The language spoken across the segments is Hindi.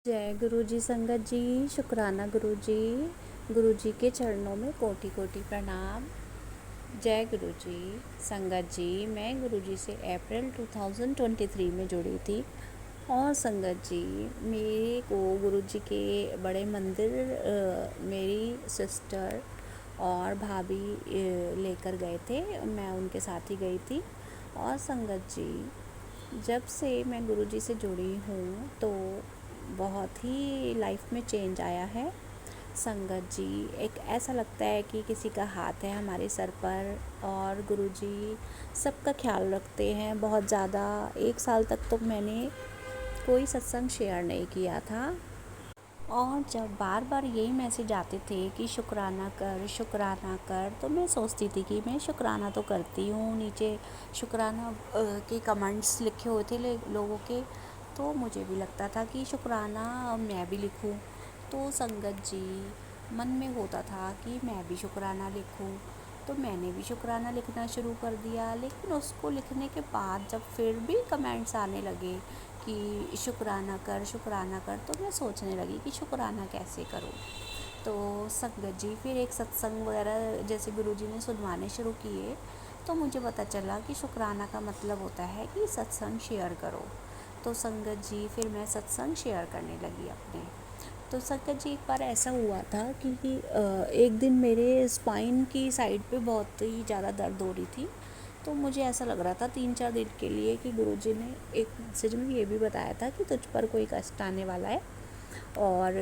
जय गुरु जी संगत जी, शुक्राना गुरु जी के चरणों में कोटि कोटि प्रणाम। जय गुरु जी संगत जी, मैं गुरु जी से अप्रैल 2023 में जुड़ी थी और संगत जी मेरे को गुरु जी के बड़े मंदिर मेरी सिस्टर और भाभी लेकर गए थे। मैं उनके साथ ही गई थी। और संगत जी जब से मैं गुरु जी से जुड़ी हूँ तो बहुत ही लाइफ में चेंज आया है। संगत जी एक ऐसा लगता है कि किसी का हाथ है हमारे सर पर और गुरु जी सबका ख्याल रखते हैं बहुत ज़्यादा। 1 साल तक तो मैंने कोई सत्संग शेयर नहीं किया था और जब बार बार यही मैसेज आते थे कि शुक्राना कर, तो मैं सोचती थी कि मैं शुक्राना तो करती हूँ। नीचे शुक्राना के कमेंट्स लिखे हुए थे लोगों के, तो मुझे भी लगता था कि शुक्राना मैं भी लिखूँ। तो संगत जी मन में होता था कि मैं भी शुक्राना लिखूँ, तो मैंने भी शुक्राना लिखना शुरू कर दिया। लेकिन उसको लिखने के बाद जब फिर भी कमेंट्स आने लगे कि शुक्राना कर, तो मैं सोचने लगी कि शुक्राना कैसे करूँ। तो संगत जी फिर एक सत्संग वगैरह जैसे गुरुजी ने सुनवाने शुरू किए, तो मुझे पता चला कि शुक्राना का मतलब होता है कि सत्संग शेयर करो। तो संगत जी फिर मैं सत्संग शेयर करने लगी अपने। तो संगत जी एक बार ऐसा हुआ था कि एक दिन मेरे स्पाइन की साइड पे बहुत ही ज़्यादा दर्द हो रही थी। तो मुझे ऐसा लग रहा था 3-4 दिन के लिए कि गुरुजी ने एक मैसेज में ये भी बताया था कि तुझ पर कोई कष्ट आने वाला है और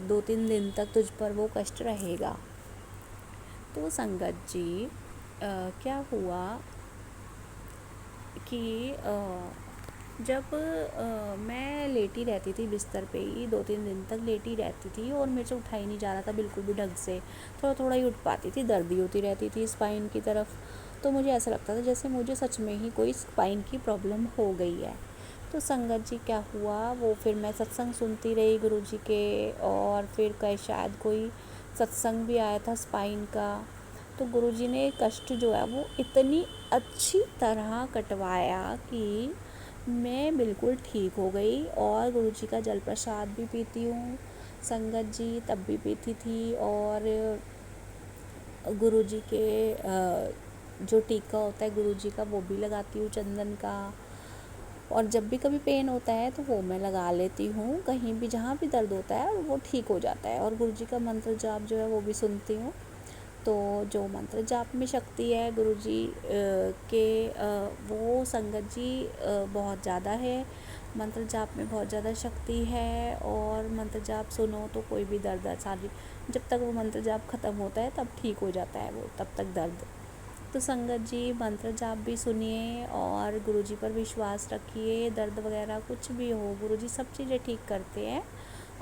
2-3 दिन तक तुझ पर वो कष्ट रहेगा। तो संगत जी क्या हुआ कि जब मैं लेटी रहती थी बिस्तर पे ही 2-3 दिन तक लेटी रहती थी और मेरे से उठा ही नहीं जा रहा था बिल्कुल भी ढंग से। थोड़ा थोड़ा ही उठ पाती थी, दर्द ही होती रहती थी स्पाइन की तरफ। तो मुझे ऐसा लगता था जैसे मुझे सच में ही कोई स्पाइन की प्रॉब्लम हो गई है। तो संगत जी क्या हुआ, वो फिर मैं सत्संग सुनती रही गुरुजी के, और फिर कहीं शायद कोई सत्संग भी आया था स्पाइन का। तो गुरुजी ने कष्ट जो है वो इतनी अच्छी तरह कटवाया कि मैं बिल्कुल ठीक हो गई। और गुरुजी का जल प्रसाद भी पीती हूँ संगत जी, तब भी पीती थी। और गुरुजी के जो टीका होता है गुरुजी का वो भी लगाती हूँ चंदन का। और जब भी कभी पेन होता है तो वो मैं लगा लेती हूँ, कहीं भी जहाँ भी दर्द होता है वो ठीक हो जाता है। और गुरुजी का मंत्र जाप जो है वो भी सुनती हूँ। तो जो मंत्र जाप में शक्ति है गुरुजी के वो संगत जी बहुत ज़्यादा है। मंत्र जाप में बहुत ज़्यादा शक्ति है। और मंत्र जाप सुनो तो कोई भी दर्द सारी, जब तक वो मंत्र जाप ख़त्म होता है तब ठीक हो जाता है वो, तब तक दर्द। तो संगत जी मंत्र जाप भी सुनिए और गुरुजी पर विश्वास रखिए। दर्द वगैरह कुछ भी हो गुरुजी सब चीज़ें ठीक करते हैं,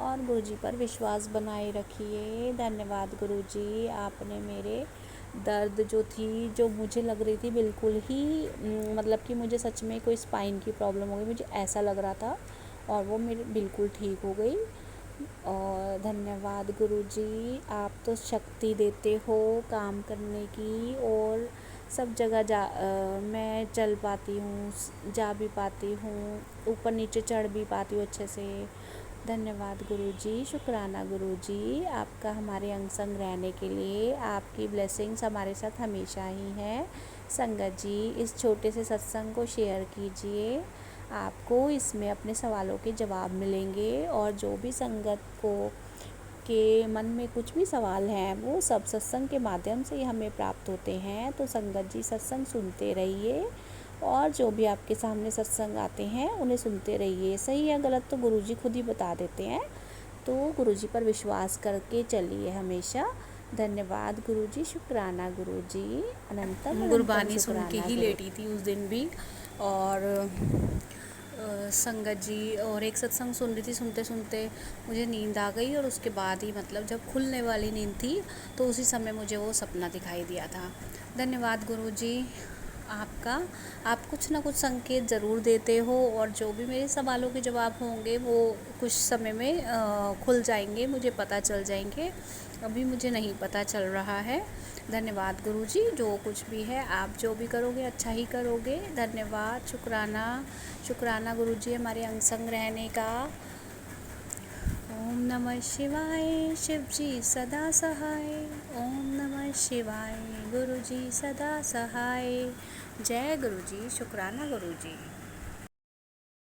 और गुरुजी पर विश्वास बनाए रखिए। धन्यवाद गुरुजी, आपने मेरे दर्द जो थी, जो मुझे लग रही थी बिल्कुल ही मतलब कि मुझे सच में कोई स्पाइन की प्रॉब्लम हो गई, मुझे ऐसा लग रहा था, और वो मेरी बिल्कुल ठीक हो गई। और धन्यवाद गुरुजी, आप तो शक्ति देते हो काम करने की, और सब जगह मैं चल पाती हूँ, जा भी पाती हूँ, ऊपर नीचे चढ़ भी पाती हूँ अच्छे से। धन्यवाद गुरुजी, शुक्राना गुरुजी आपका हमारे अंग संग रहने के लिए। आपकी ब्लेसिंग्स हमारे साथ हमेशा ही है। संगत जी इस छोटे से सत्संग को शेयर कीजिए, आपको इसमें अपने सवालों के जवाब मिलेंगे। और जो भी संगत को के मन में कुछ भी सवाल हैं वो सब सत्संग के माध्यम से ही हमें प्राप्त होते हैं। तो संगत जी सत्संग सुनते रहिए, और जो भी आपके सामने सत्संग आते हैं उन्हें सुनते रहिए। सही या गलत तो गुरुजी खुद ही बता देते हैं, तो गुरुजी पर विश्वास करके चलिए हमेशा। धन्यवाद गुरुजी, शुक्राना गुरुजी, अनंतम अनंतम गुरबानी सुन के शुक्राना ही गुरु। लेटी थी उस दिन भी। और संगत जी और एक सत्संग सुन रही थी, सुनते सुनते मुझे नींद आ गई। और उसके बाद ही मतलब जब खुलने वाली नींद थी तो उसी समय मुझे वो सपना दिखाई दिया था। धन्यवाद गुरुजी आपका, आप कुछ ना कुछ संकेत ज़रूर देते हो, और जो भी मेरे सवालों के जवाब होंगे वो कुछ समय में खुल जाएंगे, मुझे पता चल जाएंगे। अभी मुझे नहीं पता चल रहा है। धन्यवाद गुरुजी, जो कुछ भी है आप जो भी करोगे अच्छा ही करोगे। धन्यवाद, शुक्राना, शुक्राना गुरुजी हमारे अंग संग रहने का। ओम नमः शिवाय शिव जी सदा सहाय। ओम नमः शिवाय गुरु जी सदा सहाय। जय गुरु जी, शुक्राना गुरु जी।